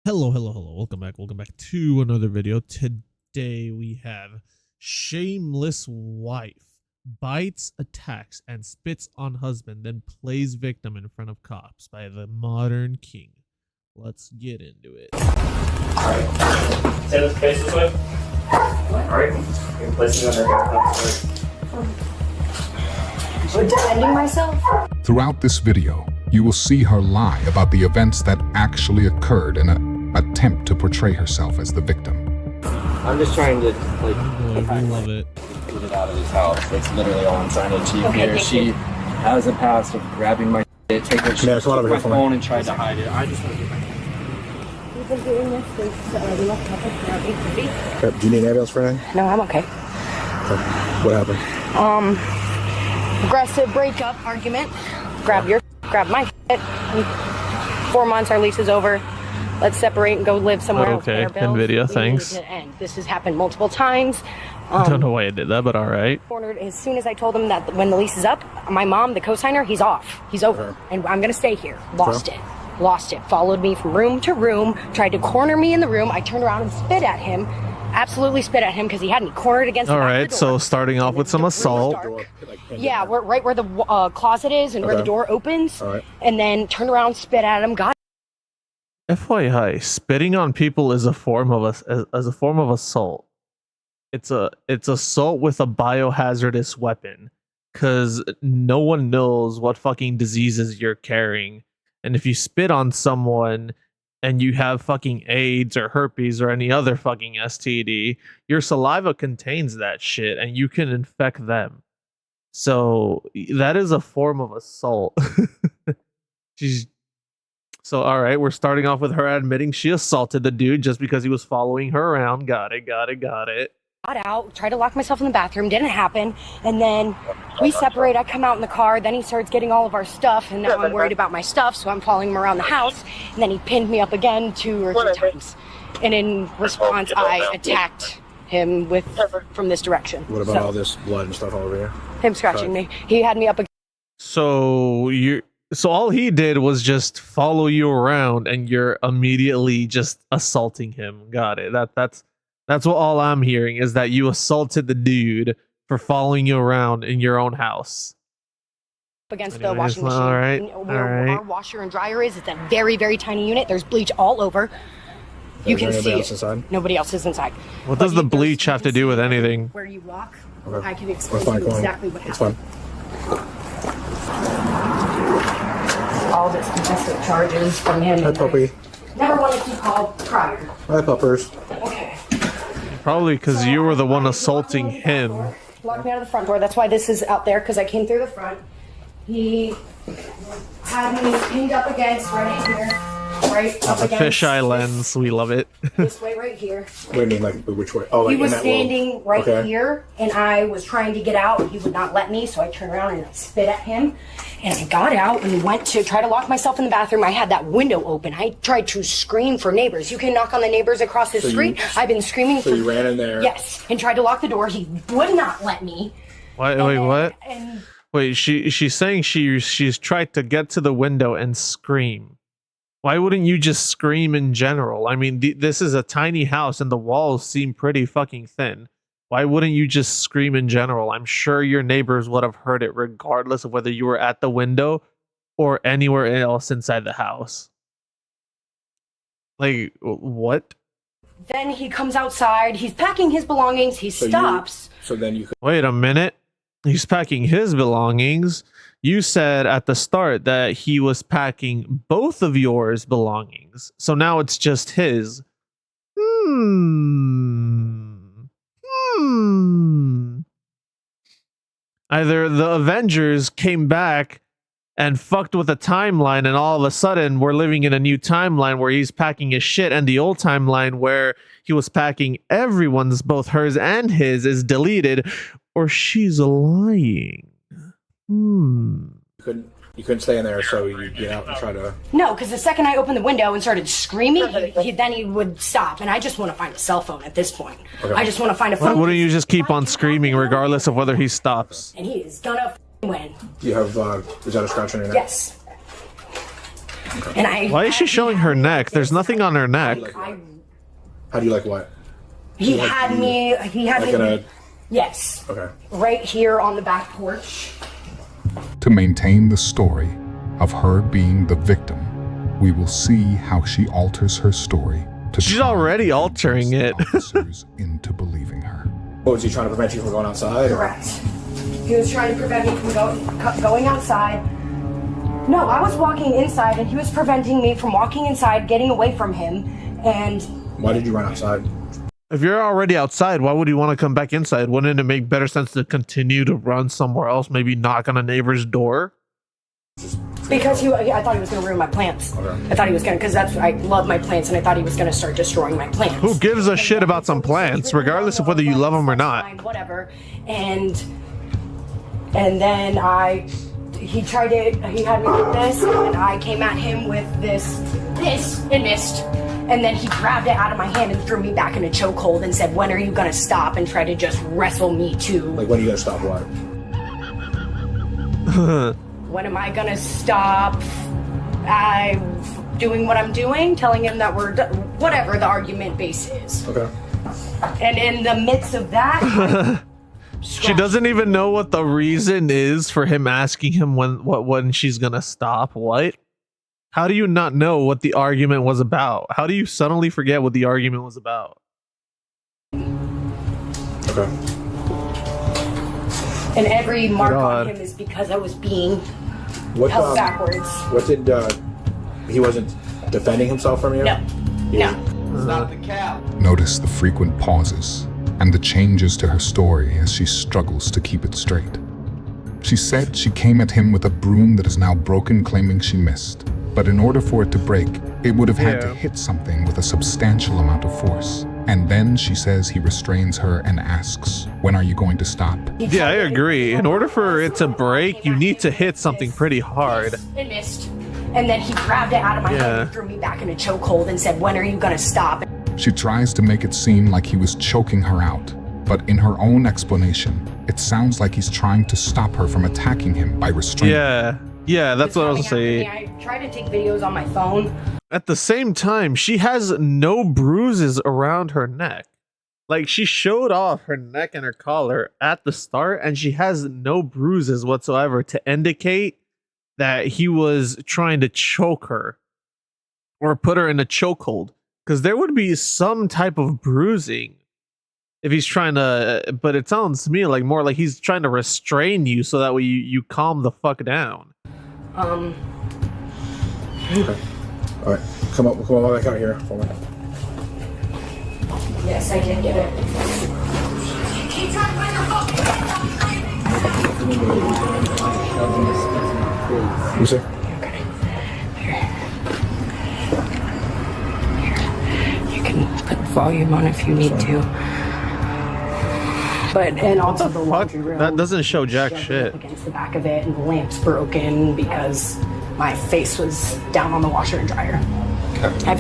Hello. Welcome back to another video. Today we have shameless wife bites, attacks, and spits on husband, then plays victim in front of cops by the modern king. Let's get into it. Alright. Say this face this way. Alright. You're placing it on her hair. We're defending myself. Throughout this video, you will see her lie about the events that actually occurred in an attempt to portray herself as the victim. I'm just trying to, I love it. get it out of this house. That's literally all I'm trying to achieve here. thank She you. has a past of grabbing my shit, taking Yeah, come on over my here for me. phone and tried to hide it. I just want to get my We've been doing this since we left up around 8:30. Do you need ambulance for anything? No, I'm okay. What happened? Aggressive breakup argument. Grab my shit. 4 months, our lease is over. Let's separate and go live somewhere else. Okay, Pay our bills. NVIDIA, We thanks. need it to end. This has happened multiple times. I don't know why I did that, but alright. Cornered as soon as I told him that when the lease is up, my mom, the co-signer, he's off. He's over. And I'm gonna stay here. Lost it. Followed me from room to room, tried to corner me in the room. I turned around and spit at him. Absolutely spit at him because he had me cornered against the back of Alright, the so door. starting off with some assault. Yeah, we're right where the closet is and where the door opens. All right. And then turned around, spit at him. Got FYI, spitting on people is a form of assault. It's assault with a biohazardous weapon, because no one knows what fucking diseases you're carrying, and if you spit on someone and you have fucking AIDS or herpes or any other fucking STD, your saliva contains that shit and you can infect them. So that is a form of assault. So, all right, we're starting off with her admitting she assaulted the dude just because he was following her around. Got it. out, tried to lock myself in the bathroom, didn't happen. And then we separate, I come out in the car, then he starts getting all of our stuff, and now I'm worried about my stuff, so I'm following him around the house. And then he pinned me up again 2 or 3 times. And in response, I attacked him from this direction. What about all this blood and stuff all over here? Him scratching me. He had me up again. So all he did was just follow you around, and you're immediately just assaulting him. Got it. That's what all I'm hearing is that you assaulted the dude for following you around in your own house. Against Anyways, the washing machine. all right. Where our washer and dryer is, it's a very, very tiny unit. There's bleach all over. You can see else it. inside? Nobody else is inside. What does the bleach have to do with anything? Where you walk, Okay. I can explain That's fine, to you come on. exactly what It's happened. fine. All this contested charges from him. Hi, puppy. Never wanted to call prior. Hi, puppers. Okay. Probably because you were the one assaulting him. Locked me out of the front door. That's why this is out there, because I came through the front. He had me pinned up against right in here. Right up A against fisheye lens. We love it. this way right here. What do you mean, like, which way? Oh, like He in was that standing right Okay. here, and I was trying to get out. He would not let me, so I turned around and I spit at him. And I got out and went to try to lock myself in the bathroom. I had that window open. I tried to scream for neighbors. You can knock on the neighbors across the street. I've been screaming So for... you ran in there. Yes, and tried to lock the door. He would not let me. Wait, And- what? And Wait, she's saying she's tried to get to the window and scream. Why wouldn't you just scream in general? I mean, this is a tiny house and the walls seem pretty fucking thin. Why wouldn't you just scream in general? I'm sure your neighbors would have heard it regardless of whether you were at the window or anywhere else inside the house. Like, what? then he comes outside. He's packing his belongings. He stops. So then you could. Wait a minute. He's packing his belongings. You said at the start that he was packing both of yours belongings. So now it's just his. Either the Avengers came back and fucked with the timeline, and all of a sudden we're living in a new timeline where he's packing his shit, and the old timeline where he was packing everyone's, both hers and his, is deleted, or she's lying. You couldn't stay in there, so you get out and try to. No, because the second I opened the window and started screaming, then he would stop. And I just want to find a cell phone at this point. Okay. I just want to find a Why phone. wouldn't you just keep on screaming regardless of whether he stops? And he is gonna win. Do you have? Is that a scratch on your neck? Yes. And I. Why is she showing her neck? There's nothing on her neck. How do you like what? He had me. Like in a. Yes. Okay. Right here on the back porch. To maintain the story of her being the victim, we will see how she alters her story to She's try already and altering convince it. officers into believing her. What was he trying to prevent you from going outside? Correct. He was trying to prevent me from going outside. No, I was walking inside, and he was preventing me from walking inside, getting away from him. And Why did you run outside? If you're already outside, why would you want to come back inside? Wouldn't it make better sense to continue to run somewhere else? Maybe knock on a neighbor's door? because I thought he was going to ruin my plants. Okay. I thought he was going to, because I love my plants, and I thought he was going to start destroying my plants. Who gives a shit about some plants, regardless of whether you love them or not? Fine, whatever. And then he had me with this, and I came at him with this, and missed. And then he grabbed it out of my hand and threw me back in a chokehold and said, "When are you gonna stop?" and tried to just wrestle me too. Like, when are you gonna stop what? When am I gonna stop? Doing what I'm doing, telling him that we're whatever the argument base is. Okay. And in the midst of that, She doesn't even know what the reason is for him asking him when she's gonna stop. What? How do you not know what the argument was about? How do you suddenly forget what the argument was about? Okay. and every mark God. on him is because I was being What? held backwards. What did? He wasn't defending himself from you? No, no. Notice the frequent pauses and the changes to her story as she struggles to keep it straight. She said she came at him with a broom that is now broken, claiming she missed. But in order for it to break, it would have had to hit something with a substantial amount of force. And then she says he restrains her and asks, "When are you going to stop?" Yeah, I agree. In order for it to break, you need to hit something pretty hard. It missed. And then he grabbed it out of my hand and threw me back in a chokehold and said, "When are you gonna stop?" She tries to make it seem like he was choking her out, but in her own explanation, it sounds like he's trying to stop her from attacking him by restraining her. Yeah, that's what I was saying. I tried to take videos on my phone. At the same time, she has no bruises around her neck. Like, she showed off her neck and her collar at the start, and she has no bruises whatsoever to indicate that he was trying to choke her or put her in a chokehold. Because there would be some type of bruising if he's trying to, but it sounds to me like more like he's trying to restrain you so that way you calm the fuck down. Okay. All right. Come on back out here for me. Yes, I did get it. You see? Okay. Here. You can put volume on if you need to. And also the laundry room. That doesn't show jack shoved shit. up against the back of it, and the lamp's broken because my face was down on the washer and dryer. Okay. I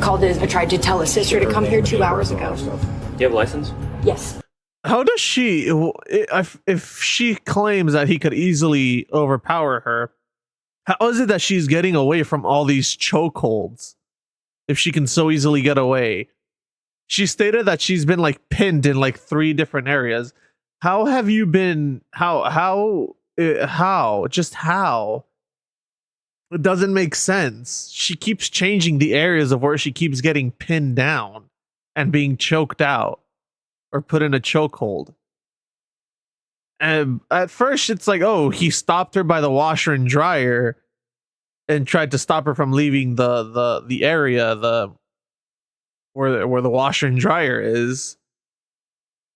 tried to tell a sister to come here 2 hours ago. Do you have a license? Yes. How does she, if she claims that he could easily overpower her, how is it that she's getting away from all these chokeholds if she can so easily get away? She stated that she's been like pinned in like 3 different areas. How have you been, how? Just how? It doesn't make sense. She keeps changing the areas of where she keeps getting pinned down and being choked out or put in a chokehold. And at first it's like, oh, he stopped her by the washer and dryer and tried to stop her from leaving the area, where the washer and dryer is.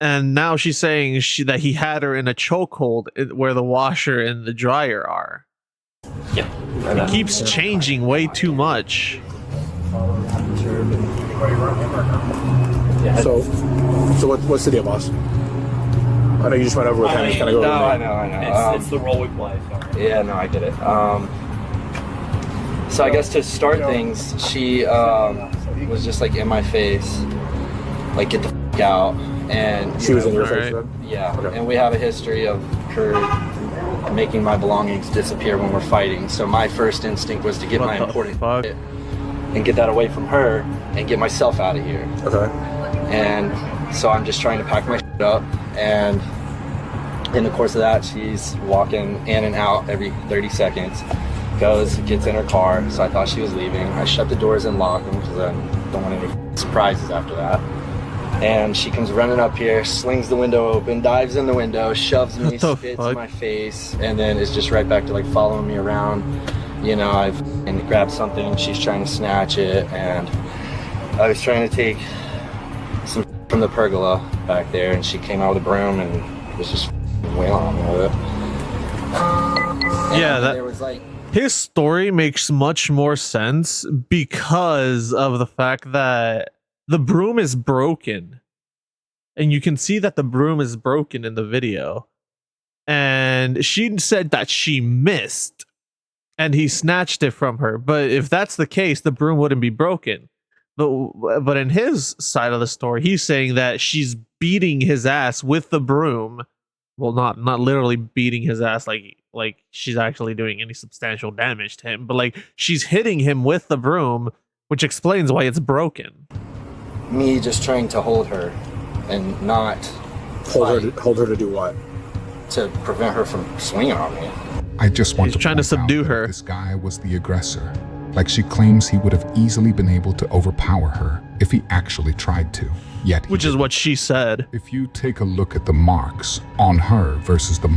And now she's saying that he had her in a chokehold where the washer and the dryer are. Yeah. It keeps changing way too much. So what's the deal, boss? I know you just went over with him. He's gonna go. No, over I know. It's the role we play. Sorry. Yeah, no, I get it. So I guess to start things, she was just like in my face, like get the f out, and She was in your face. Alright. Then? yeah, Okay. and we have a history of her making my belongings disappear when we're fighting. So my first instinct was to get my important shit and get that away from her and get myself out of here. Okay. And so I'm just trying to pack my shit up, and in the course of that, she's walking in and out every 30 seconds. Gets in her car, so I thought she was leaving. I shut the doors and locked them because I don't want any surprises after that. And she comes running up here, slings the window open, dives in the window, shoves me, spits in my face, and then is just right back to like following me around. You know, I've grabbed something, she's trying to snatch it, and I was trying to take some from the pergola back there, and she came out with a broom and was just wailing on me with it. Yeah, there was like, his story makes much more sense because of the fact that the broom is broken. And you can see that the broom is broken in the video. And she said that she missed and he snatched it from her. But if that's the case, the broom wouldn't be broken. But in his side of the story, he's saying that she's beating his ass with the broom. Well, not literally beating his ass like she's actually doing any substantial damage to him, but like she's hitting him with the broom, which explains why it's broken. Me just trying to hold her and not hold her to do what? To prevent her from swinging on me. I just want He's trying to subdue her. This guy was the aggressor. Like she claims he would have easily been able to overpower her if he actually tried to. Yet which is what she said. If you take a look at the marks on her versus the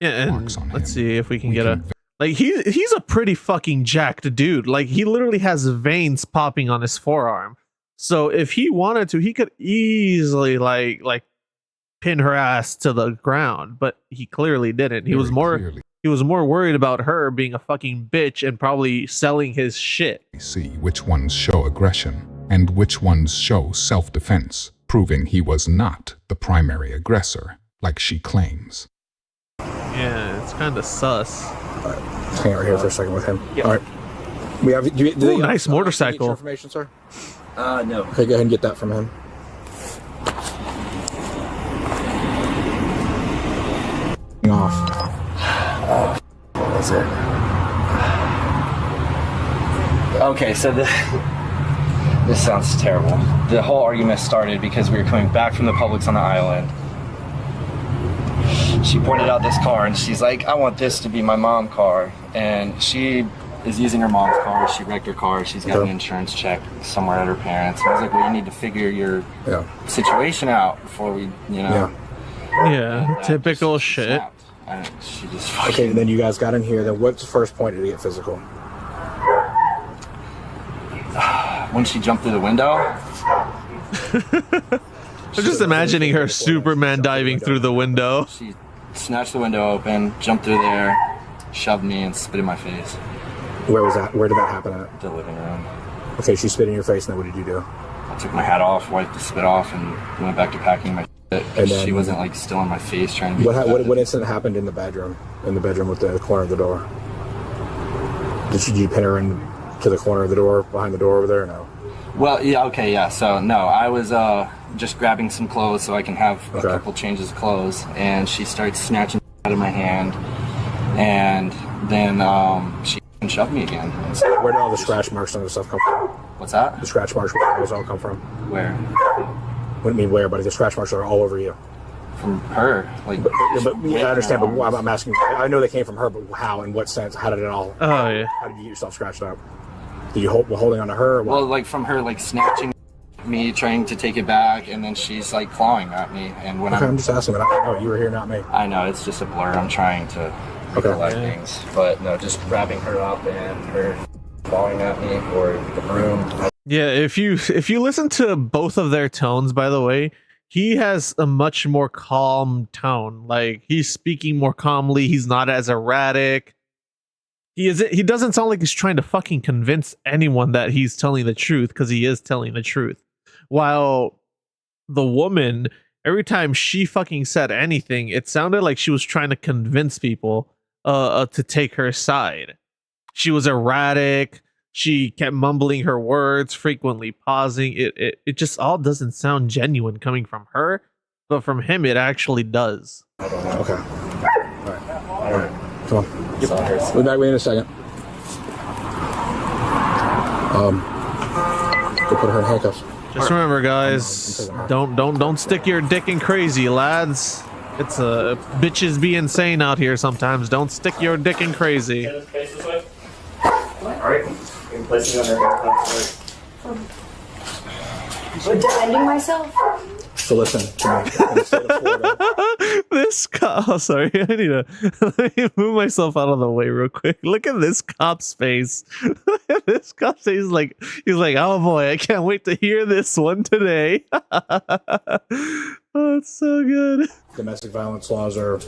marks on him, let's see if we can get a like he's a pretty fucking jacked dude. Like he literally has veins popping on his forearm. So if he wanted to, he could easily like pin her ass to the ground, but he clearly didn't. He was more worried about her being a fucking bitch and probably selling his shit. See which ones show aggression and which ones show self-defense, proving he was not the primary aggressor, like she claims. Yeah, it's kind of sus. All right, hang out here for a second with him. Yep. All right. We have nice motorcycle. Information, sir? No. Okay, go ahead and get that from him. Off. What was it? Okay, so this sounds terrible. The whole argument started because we were coming back from the Publix on the island. She pointed out this car and she's like, I want this to be my mom's car. And she is using her mom's car. She wrecked her car. She's got an insurance check somewhere at her parents. And I was like, well, you need to figure your situation out before we, you know. Yeah, typical shit. She just okay, and then you guys got in here. Then what's the first point to get physical? When she jumped through the window. I'm just imagining her Superman diving through the window. She snatched the window open, jumped through there, shoved me, and spit in my face. Where was that? Where did that happen at? The living room. Okay, she spit in your face, and then what did you do? I took my hat off, wiped the spit off, and went back to packing my shit. And then, she wasn't like still in my face trying to be what incident happened in the bedroom? In the bedroom with the corner of the door? Did you pin her in to the corner of the door, behind the door over there, or no? Well, yeah, okay, yeah. So, no, I was just grabbing some clothes so I can have a couple changes of clothes, and she started snatching out of my hand, and then she shoved me again. Where did all the scratch marks and the stuff come from? What's that? The scratch marks, where did those all come from? Where? Wouldn't mean where, but the scratch marks are all over you. From her, like. But I understand, but I'm asking. I know they came from her, but how? In what sense? How did it all? Oh yeah. How did you get yourself scratched up? Did you holding on to her? Or what? Well, like from her, like snatching me, trying to take it back, and then she's like clawing at me. And when I'm just asking, but I don't know. You were here, not me. I know it's just a blur. I'm trying to recollect things, but no, just wrapping her up and her clawing at me or the broom. Yeah, if you listen to both of their tones, by the way, he has a much more calm tone. Like he's speaking more calmly. He's not as erratic. He doesn't sound like he's trying to fucking convince anyone that he's telling the truth, because he is telling the truth. While the woman, every time she fucking said anything, it sounded like she was trying to convince people to take her side. She was erratic. She kept mumbling her words, frequently pausing. It just all doesn't sound genuine coming from her, but from him it actually does. Okay. All right. Come on. We'll be back with you in a second. Go put her in handcuffs. Just remember, guys, don't stick your dick in crazy, lads. It's bitches be insane out here sometimes. Don't stick your dick in crazy. Face this way. Alright. You can place me on your handcuffs. Defending myself? So listen to me. In the state of Florida, This cop. Oh, sorry. I need to let me move myself out of the way real quick. Look at this cop's face. This cop's face he's like, oh boy, I can't wait to hear this one today. Oh, it's so good. domestic violence laws are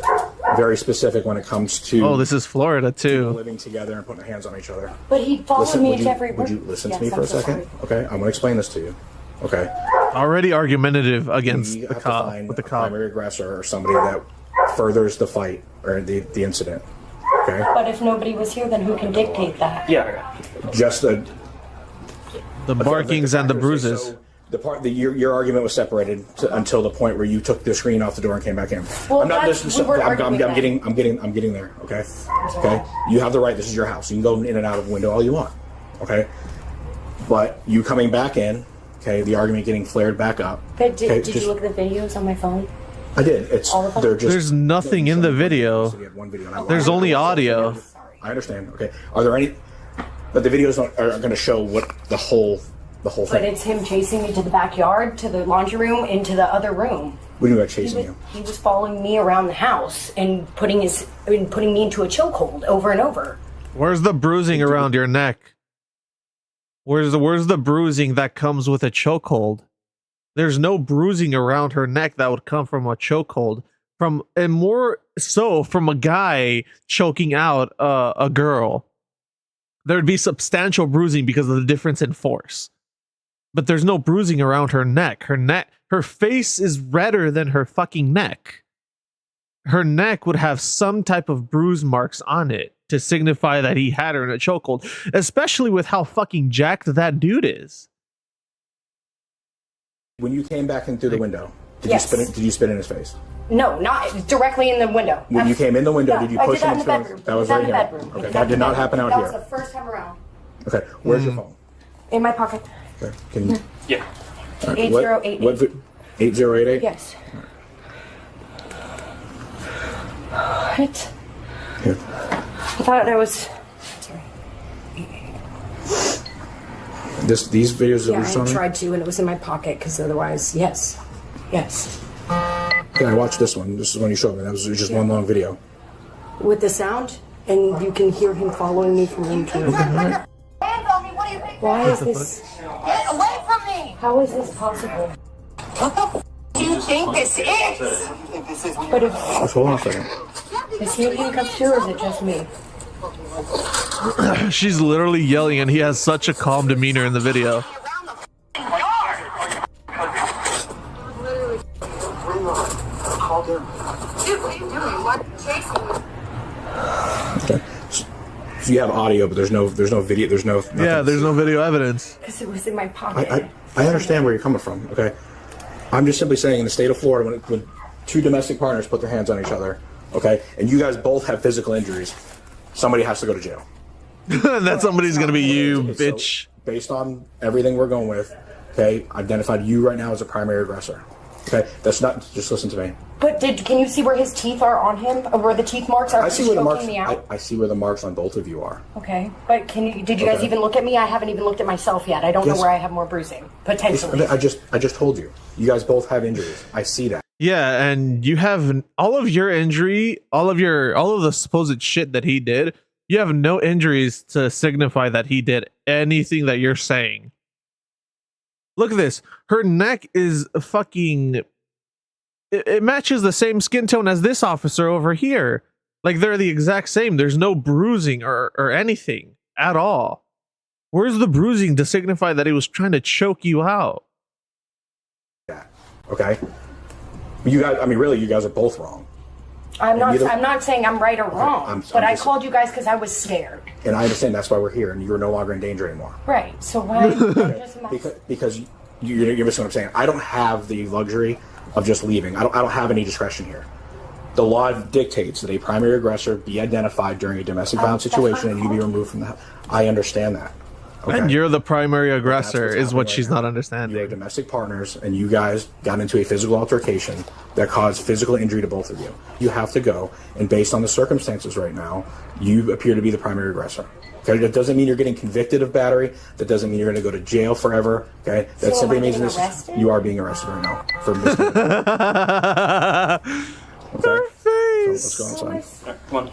very specific when it comes to Oh, this is Florida too. living together and putting their hands on each other. But he followed me would into every room. would you listen to me Yes, for I'm a so second? sorry. Okay, I'm going to explain this to you. Okay, Already argumentative against we the have to cop find with the a cop. primary aggressor or somebody that furthers the fight or the incident. Okay, But if nobody was here, then who can dictate that? Yeah. just the Barkings and the bruises. So your argument was separated until the point where you took the screen off the door and came back in. Well, I'm not we weren't arguing then. I'm getting there. Okay, okay. You have the right. This is your house. You can go in and out of the window all you want. Okay, but you coming back in. Okay, the argument getting flared back up. But did just- you look at the videos on my phone? I did. It's All of them? they're just. There's nothing in the video. So you had one video and I There's lied. only audio. I understand. Okay. Are there any? But the videos are going to show what the whole But thing. it's him chasing me to the backyard, to the laundry room, into the other room. What do you mean by chasing you? He was following me around the house and putting me into a chokehold over and over. Where's the bruising around your neck? Where's the bruising that comes with a chokehold? There's no bruising around her neck that would come from a chokehold. And more so from a guy choking out a girl. There'd be substantial bruising because of the difference in force. But there's no bruising around her neck. Her face is redder than her fucking neck. Her neck would have some type of bruise marks on it to signify that he had her in a chokehold, especially with how fucking jacked that dude is. When you came back in through the window, did Yes. you spit in his face? No, not directly in the window. When you came in the window, Yeah, did you I push did that him in the through? bedroom. That was I right did here. that in the bedroom. Okay, I that did not bedroom. happen out That here. was the first time around. Okay, where's your phone? In my pocket. Okay, can you? Yeah. all right, 8088. What 8088? Yes. What? Here. I thought I was. Sorry. These videos that Yeah, we're showing. I tried to, and it was in my pocket because otherwise, yes. Yes. Okay, I watched this one. This is when you showed me. That was just one long video. With the sound, and you can hear him following me from room to room. Hands on me, what do you think? Why is this? Get away from me! How is this possible? What the f do you think this is? But if Just hold on a second. is he in handcuffs too, or is it just me? She's literally yelling, and he has such a calm demeanor in the video. Around the yard! Dude, what are you doing? What? Chasing me? Okay. So you have audio, but there's no video. There's no. Nothing. Yeah, there's no video evidence. Because it was in my pocket. I understand where you're coming from. Okay. I'm just simply saying, in the state of Florida, when two domestic partners put their hands on each other, okay, and you guys both have physical injuries, somebody has to go to jail. That somebody's gonna be you, Okay, so bitch. based on everything we're going with, okay, identified you right now as a primary aggressor. Okay, that's not. Just listen to me. But can you see where his teeth are on him, or where the teeth marks are? I see where the marks. Me out? I see where the marks on both of you are. Okay, but did you guys Okay. even look at me? I haven't even looked at myself yet. I don't Yes. know where I have more bruising potentially. I just told you. You guys both have injuries. I see that. Yeah, and you have all of your injury, all of the supposed shit that he did. You have no injuries to signify that he did anything that you're saying. Look at this. Her neck is fucking. It matches the same skin tone as this officer over here. Like they're the exact same. There's no bruising or anything at all. Where's the bruising to signify that he was trying to choke you out? Okay. You guys. I mean, really, you guys are both wrong. I'm neither- not saying I'm right or wrong, I'm but I just- called you guys because I was scared. And I understand that's why we're here, and you're no longer in danger anymore. Right. So why? just Because you're missing what I'm saying. I don't have the luxury of just leaving. I don't have any discretion here. The law dictates that a primary aggressor be identified during a domestic violence situation and you be removed from the house. I understand that. Okay? And you're the primary aggressor, what's is what happening she's right not now. understanding. You are domestic partners, and you guys got into a physical altercation that caused physical injury to both of you. You have to go, and based on the circumstances right now, you appear to be the primary aggressor. Okay, that doesn't mean you're getting convicted of battery. That doesn't mean you're going to go to jail forever. Okay, that So simply am I means getting arrested? you are being arrested right now for misdemeanor. Her Okay? face. So let's go outside. Alright, come on.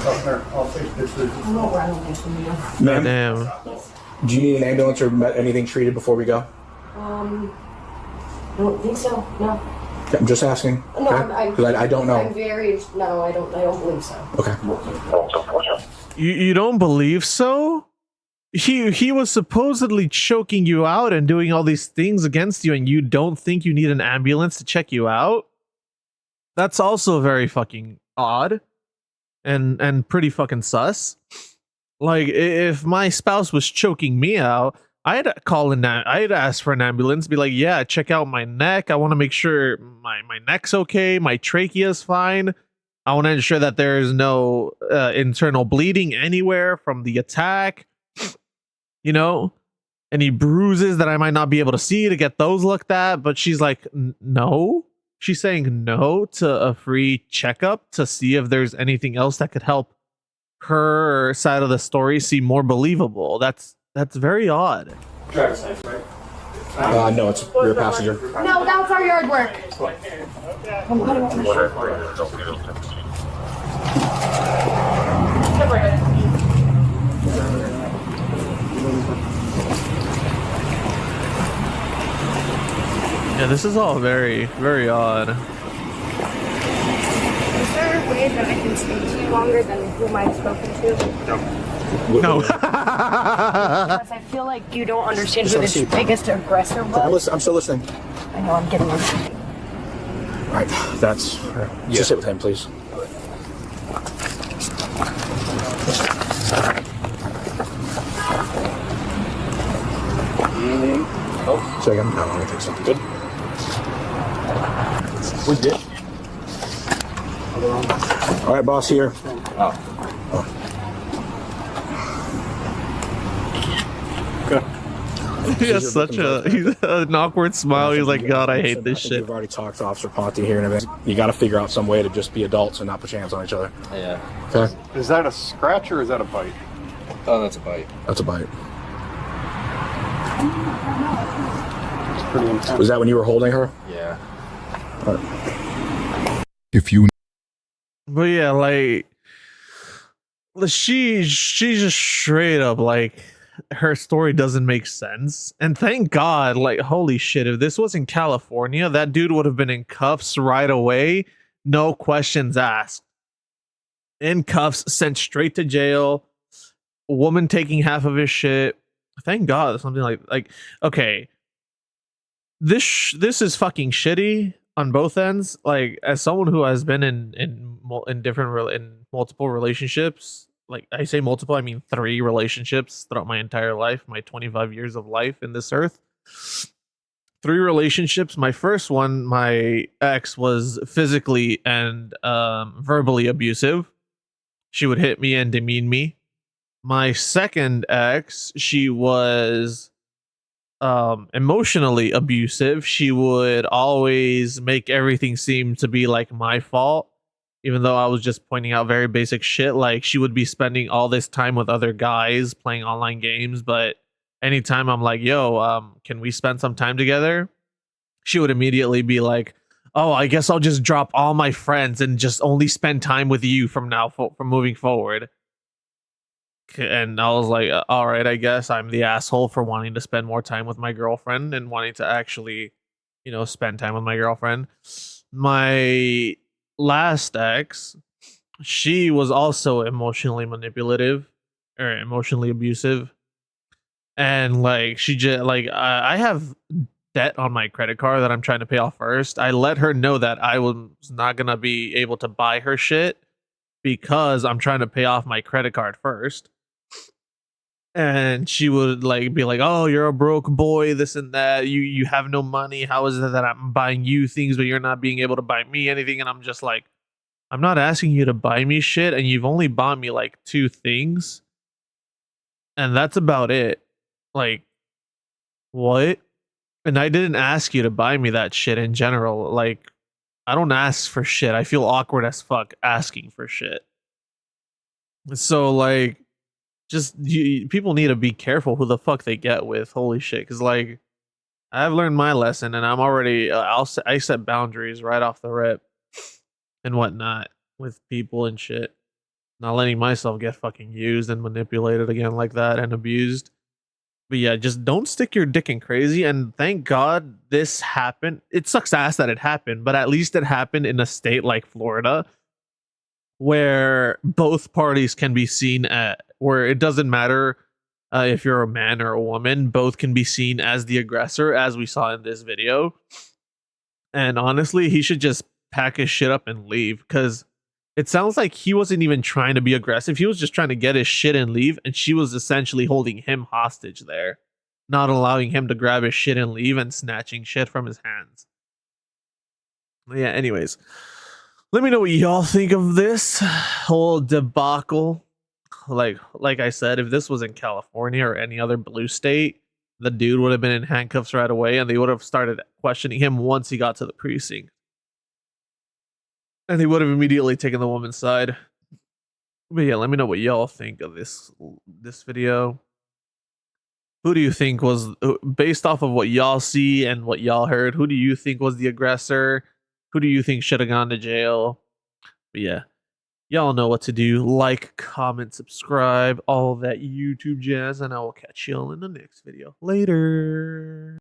I'm not running away from you. Ma'am, Damn. do you need an ambulance or anything treated before we go? I don't think so. No. Okay, I'm just asking. No, Okay? 'Cause I don't know. I'm very no. I don't believe so. Okay. You don't believe so? He was supposedly choking you out and doing all these things against you, and you don't think you need an ambulance to check you out? That's also very fucking odd and pretty fucking sus. Like, if my spouse was choking me out, I'd I'd ask for an ambulance, be like, yeah, check out my neck. I want to make sure my neck's okay, my trachea's fine. I want to ensure that there is no internal bleeding anywhere from the attack. You know, any bruises that I might not be able to see, to get those looked at. But she's like, no. She's saying no to a free checkup to see if there's anything else that could help her side of the story seem more believable. That's very odd. Driver's license, right? No, it's rear passenger. No, that's our yard work. I'm putting on the Yeah, this is all very, very odd. Is there a way that I can speak to you longer than whom I've spoken to? No. Because I feel like you don't understand who Just the have a seat. biggest aggressor was. I'm still listening. I know I'm getting on. All right, that's. Just sit with him, please. Oh, second. No, I'm gonna take something good. We did. All right, boss here. He has such an awkward smile. He's like, God, I hate this think shit. You've already talked to Officer Ponte here and everything. You got to figure out some way to just be adults and not put your hands on each other. Yeah. Okay, Is that a scratch or is that a bite? Oh, that's a bite. that's a bite. It's pretty intense. Was that when you were holding her? Yeah. If you But yeah, like, she just straight up, like, her story doesn't make sense. And thank God, like, holy shit, if this was in California, that dude would have been in cuffs right away, no questions asked. In cuffs, sent straight to jail. Woman taking half of his shit. Thank God, something like okay, this is fucking shitty on both ends. Like, as someone who has been in multiple relationships, like, I say multiple, I mean 3 relationships throughout my entire life, my 25 years of life in this earth. 3 relationships. My first one, my ex, was physically and verbally abusive. She would hit me and demean me. My second ex, she was emotionally abusive. She would always make everything seem to be like my fault, even though I was just pointing out very basic shit. Like, she would be spending all this time with other guys playing online games, but anytime I'm like, yo, can we spend some time together, she would immediately be like, oh, I guess I'll just drop all my friends and just only spend time with you from moving forward. And I was like, all right, I guess I'm the asshole for wanting to spend more time with my girlfriend and wanting to actually, spend time with my girlfriend. My last ex, she was also emotionally manipulative or emotionally abusive. And like, she just like, I have debt on my credit card that I'm trying to pay off first. I let her know that I was not going to be able to buy her shit because I'm trying to pay off my credit card first. and she would like be like, "Oh, you're a broke boy, this and that. You have no money. How is it that I'm buying you things but you're not being able to buy me anything?" And I'm just like, "I'm not asking you to buy me shit, and you've only bought me like 2 things, and that's about it. Like, what? And I didn't ask you to buy me that shit in general. Like, I don't ask for shit. I feel awkward as fuck asking for shit. So like, just people need to be careful who the fuck they get with. Holy shit, because like I've learned my lesson, and I'm already I set boundaries right off the rip and whatnot with people and shit. Not letting myself get fucking used and manipulated again like that and abused. But yeah, just don't stick your dick in crazy. And thank God this happened. It sucks ass that it happened, but at least it happened in a state like Florida where both parties can be seen at, where it doesn't matter if you're a man or a woman, both can be seen as the aggressor, as we saw in this video. And honestly, he should just pack his shit up and leave, because it sounds like he wasn't even trying to be aggressive. He was just trying to get his shit and leave, and she was essentially holding him hostage there, not allowing him to grab his shit and leave and snatching shit from his hands. Yeah, anyways, let me know what y'all think of this whole debacle. Like I said, if this was in California or any other blue state, the dude would have been in handcuffs right away, and they would have started questioning him once he got to the precinct. And they would have immediately taken the woman's side. But yeah, let me know what y'all think of this video. Who do you think was, based off of what y'all see and what y'all heard, who do you think was the aggressor? Who do you think should have gone to jail? But yeah, y'all know what to do. Like, comment, subscribe, all that YouTube jazz, and I will catch y'all in the next video. Later.